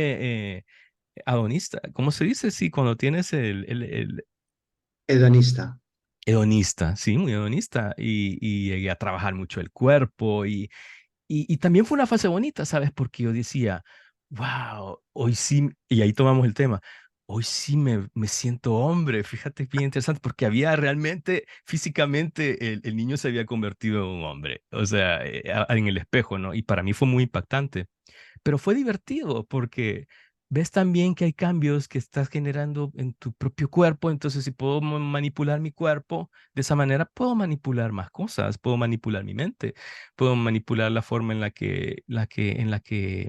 hedonista. ¿Cómo se dice? Sí, cuando tienes el Hedonista. hedonista, sí, muy hedonista. Y llegué a trabajar mucho el cuerpo y también fue una fase bonita, ¿sabes? Porque yo decía, wow, hoy sí, y ahí tomamos el tema, hoy sí me siento hombre, fíjate, bien interesante, porque había realmente, físicamente, el niño se había convertido en un hombre, o sea, en el espejo, ¿no? Y para mí fue muy impactante. Pero fue divertido porque ves también que hay cambios que estás generando en tu propio cuerpo. Entonces, si puedo manipular mi cuerpo de esa manera, puedo manipular más cosas, puedo manipular mi mente, puedo manipular la forma en la que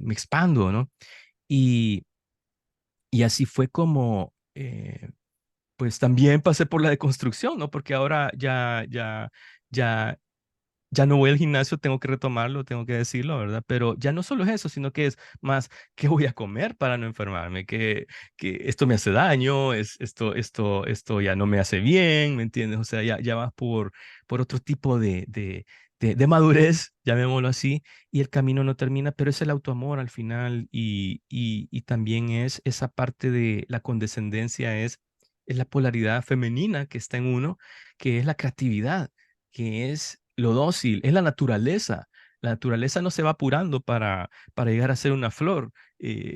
me expando, ¿no? Y, y así fue como, pues también pasé por la deconstrucción, ¿no? Porque ahora ya ya no voy al gimnasio, tengo que retomarlo, tengo que decirlo, ¿verdad? Pero ya no solo es eso, sino que es más, ¿qué voy a comer para no enfermarme? Que esto me hace daño, esto ya no me hace bien, ¿me entiendes? O sea, ya vas por otro tipo de madurez, llamémoslo así, y el camino no termina, pero es el autoamor al final y también es esa parte de la condescendencia, es la polaridad femenina que está en uno, que es la creatividad que es lo dócil, es la naturaleza. La naturaleza no se va apurando para llegar a ser una flor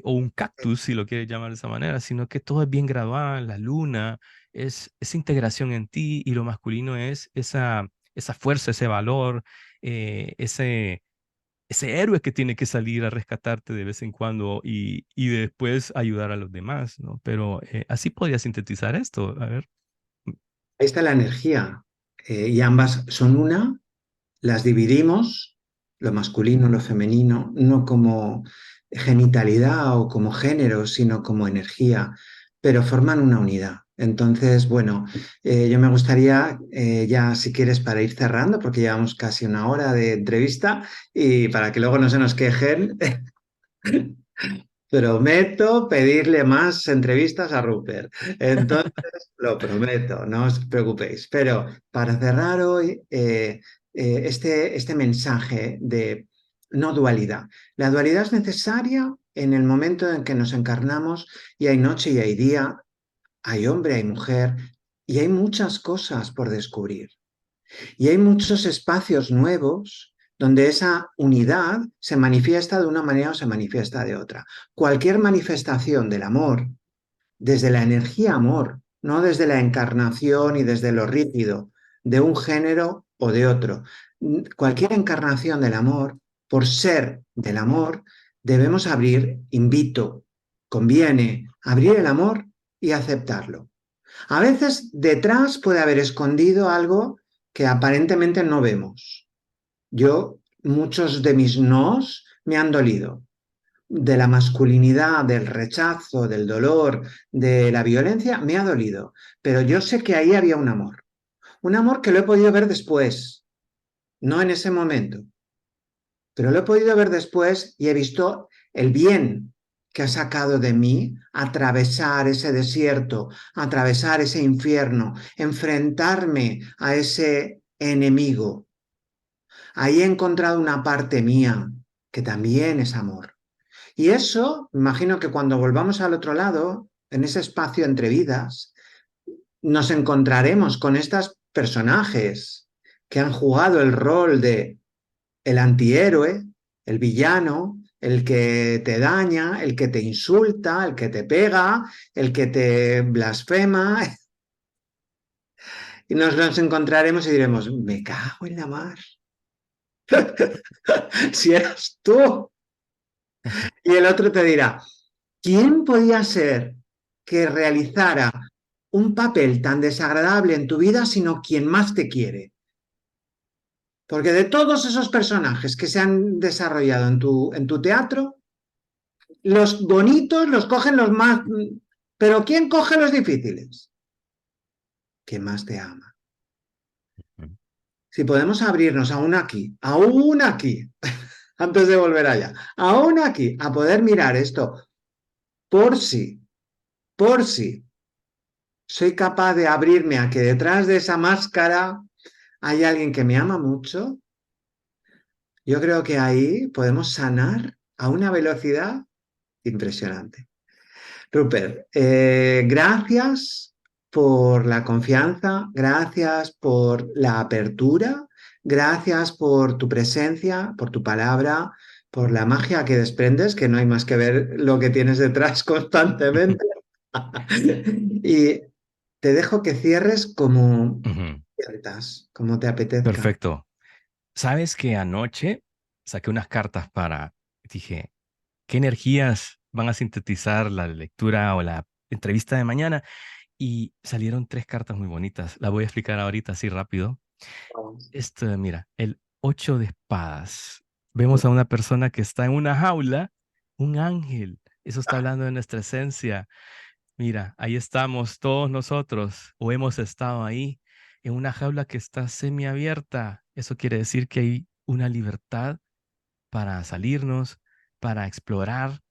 o un cactus, si lo quieres llamar de esa manera, sino que todo es bien gradual, la luna, es esa integración en ti y lo masculino es esa fuerza, ese valor, ese héroe que tiene que salir a rescatarte de vez en cuando y después ayudar a los demás, ¿no? Pero así podría sintetizar esto. A ver. Ahí está la energía. Y ambas son una, las dividimos, lo masculino, lo femenino, no como genitalidad o como género, sino como energía, pero forman una unidad. Entonces, bueno, yo me gustaría, ya si quieres, para ir cerrando, porque llevamos casi una hora de entrevista y para que luego no se nos quejen, prometo pedirle más entrevistas a Rupert. Entonces, lo prometo, no os preocupéis. Pero para cerrar hoy, este mensaje de no dualidad. La dualidad es necesaria en el momento en que nos encarnamos y hay noche y hay día, hay hombre, hay mujer y hay muchas cosas por descubrir. Y hay muchos espacios nuevos donde esa unidad se manifiesta de una manera o se manifiesta de otra. Cualquier manifestación del amor, desde la energía amor, no desde la encarnación y desde lo rígido de un género o de otro. Cualquier encarnación del amor, por ser del amor, debemos abrir, invito, conviene abrir el amor y aceptarlo. A veces detrás puede haber escondido algo que aparentemente no vemos. Muchos de mis nos me han dolido. De la masculinidad, del rechazo, del dolor, de la violencia, me ha dolido. Pero yo sé que ahí había un amor. Un amor que lo he podido ver después, no en ese momento. Pero lo he podido ver después y he visto el bien que ha sacado de mí atravesar ese desierto, atravesar ese infierno, enfrentarme a ese enemigo. Ahí he encontrado una parte mía que también es amor. Y eso, imagino que cuando volvamos al otro lado, en ese espacio entre vidas, nos encontraremos con estos personajes que han jugado el rol de el antihéroe, el villano, el que te daña, el que te insulta, el que te pega, el que te blasfema, y nos los encontraremos y diremos, me cago en la mar, si eras tú. Y el otro te dirá, ¿quién podía ser que realizara un papel tan desagradable en tu vida sino quien más te quiere? Porque de todos esos personajes que se han desarrollado en tu teatro, los bonitos los cogen los más... Pero ¿quién coge los difíciles? ¿Quién más te ama? Ujú. Si podemos abrirnos aún aquí, antes de volver allá, aún aquí, a poder mirar esto por sí, por sí, soy capaz de abrirme a que detrás de esa máscara hay alguien que me ama mucho, yo creo que ahí podemos sanar a una velocidad impresionante. Rupert, gracias por la confianza, gracias por la apertura, gracias por tu presencia, por tu palabra, por la magia que desprendes, que no hay más que ver lo que tienes detrás constantemente. Y te dejo que cierres como Ujú. sientas, como te apetezca. Perfecto. Sabes que anoche saqué unas cartas dije, ¿qué energías van a sintetizar la lectura o la entrevista de mañana? Y salieron tres cartas muy bonitas. La voy a explicar ahorita así rápido. Esto, mira, el 8 de espadas. Vemos a una persona que está en una jaula, un ángel. Eso está hablando de nuestra esencia. Mira, ahí estamos todos nosotros, o hemos estado ahí, en una jaula que está semiabierta. Eso quiere decir que hay una libertad para salirnos, para explorar,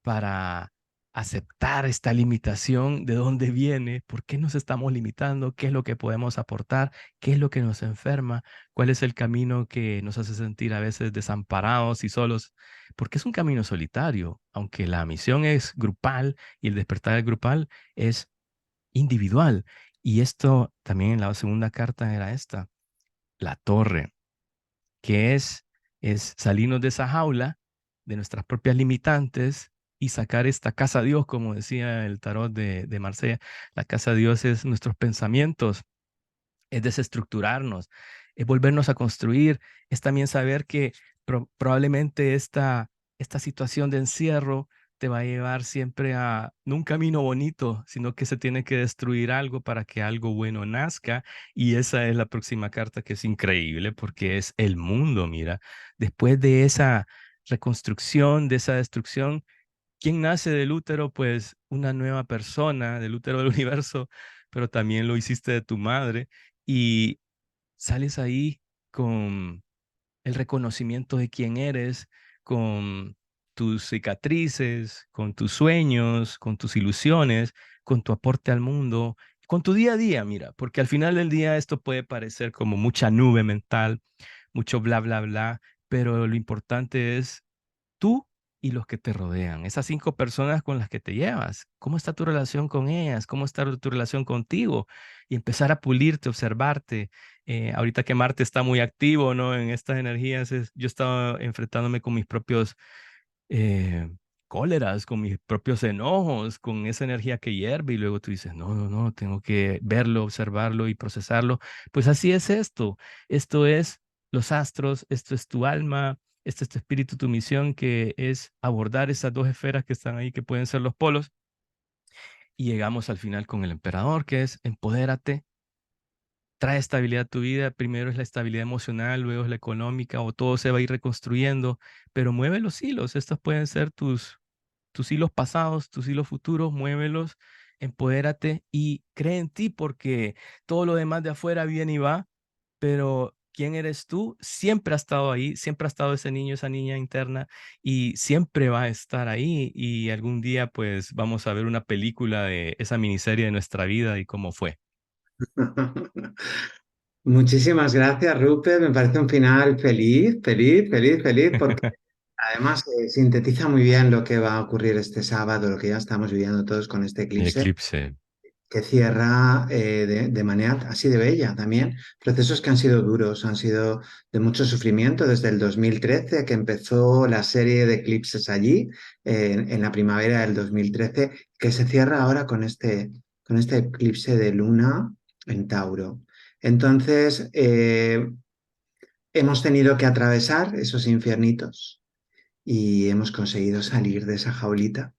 para aceptar esta limitación, de dónde viene, por qué nos estamos limitando, qué es lo que podemos aportar, qué es lo que nos enferma, cuál es el camino que nos hace sentir a veces desamparados y solos, porque es un camino solitario, aunque la misión es grupal y el despertar grupal es individual. Y esto también en la segunda carta era esta. la torre, que es salirnos de esa jaula, de nuestras propias limitantes y sacar esta casa Dios, como decía el tarot de Marsella. La casa Dios es nuestros pensamientos, es desestructurarnos, es volvernos a construir, es también saber que probablemente esta situación de encierro te va a llevar siempre a no un camino bonito, sino que se tiene que destruir algo para que algo bueno nazca. Y esa es la próxima carta, que es increíble porque es el mundo, mira. Después de esa reconstrucción, de esa destrucción, ¿quién nace del útero? Pues una nueva persona del útero del universo, pero también lo hiciste de tu madre y sales ahí con el reconocimiento de quién eres, con tus cicatrices, con tus sueños, con tus ilusiones, con tu aporte al mundo, con tu día a día, mira, porque al final del día esto puede parecer como mucha nube mental, mucho bla, bla, bla, pero lo importante es tú y los que te rodean, esas 5 personas con las que te llevas. ¿Cómo está tu relación con ellas? ¿Cómo está tu relación contigo? Y empezar a pulirte, observarte. Ahorita que Marte está muy activo, ¿no? En estas energías, yo estaba enfrentándome con mis propios eh, cóleras, con mis propios enojos, con esa energía que hierve y luego tú dices, no, no, no, tengo que verlo, observarlo y procesarlo. Pues así es esto. Esto es los astros, esto es tu alma, este es tu espíritu, tu misión, que es abordar esas dos esferas que están ahí, que pueden ser los polos. Y llegamos al final con el emperador, que es empodérate, trae estabilidad a tu vida. Primero es la estabilidad emocional, luego es la económica, o todo se va a ir reconstruyendo, pero mueve los hilos. Estos pueden ser tus hilos pasados, tus hilos futuros, muévelos, empodérate y cree en ti, porque todo lo demás de afuera viene y va, pero quién eres tú siempre ha estado ahí, siempre ha estado ese niño, esa niña interna, y siempre va a estar ahí. Y algún día pues vamos a ver una película de esa miniserie de nuestra vida y cómo fue. Muchísimas gracias, Rupert. Me parece un final feliz, feliz, feliz, feliz, porque además sintetiza muy bien lo que va a ocurrir este sábado, lo que ya estamos viviendo todos con este El eclipse, eclipse. que cierra de manera así de bella también. Procesos que han sido duros, han sido de mucho sufrimiento desde el 2013, que empezó la serie de eclipses allí, en la primavera del 2013, que se cierra ahora con este eclipse de luna en Tauro. Entonces, hemos tenido que atravesar esos infiernitos y hemos conseguido salir de esa jaulita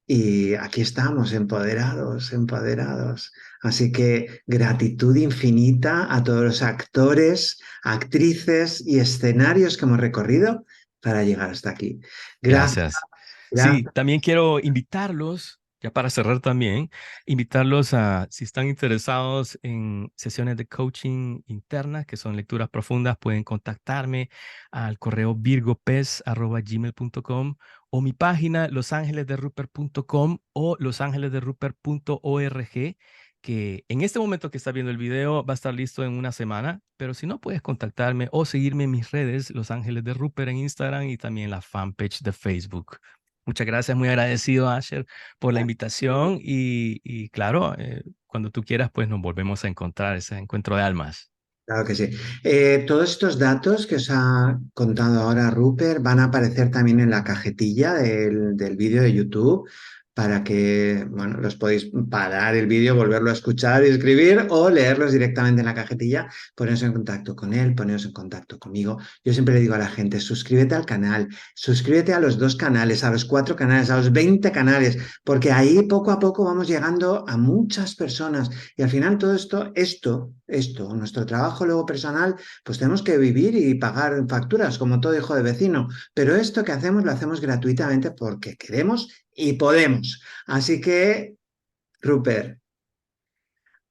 y aquí estamos, empoderados, empoderados. Así que gratitud infinita a todos los actores, actrices y escenarios que hemos recorrido para llegar hasta aquí. Gracias, Gracias. Sí, gracias. también quiero invitarlos, ya para cerrar también, invitarlos a, si están interesados en sesiones de coaching interna, que son lecturas profundas, pueden contactarme al correo virgopez@gmail.com o mi página losangelesderupert.com o losangelesderupert.org, que en este momento que estás viendo el video va a estar listo en una semana, pero si no, puedes contactarme o seguirme en mis redes, Los Ángeles de Rupert en Instagram y también la fanpage de Facebook. Muchas gracias, muy agradecido, Asher, por la invitación y claro, cuando tú quieras, pues nos volvemos a encontrar, ese encuentro de almas. Claro que sí. Todos estos datos que os ha contado ahora Rupert van a aparecer también en la cajetilla del vídeo de YouTube para que, bueno, los podéis parar el vídeo, volverlo a escuchar y escribir o leerlos directamente en la cajetilla, poneros en contacto con él, poneros en contacto conmigo. Yo siempre le digo a la gente, suscríbete al canal, suscríbete a los 2 canales, a los 4 canales, a los 20 canales, porque ahí poco a poco vamos llegando a muchas personas. Y al final todo esto, nuestro trabajo luego personal, pues tenemos que vivir y pagar facturas como todo hijo de vecino. Pero esto que hacemos lo hacemos gratuitamente porque queremos y podemos. Así que, Rupert,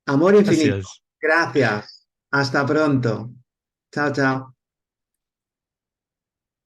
amor infinito. Gracias. Gracias. Hasta pronto. Chao, chao.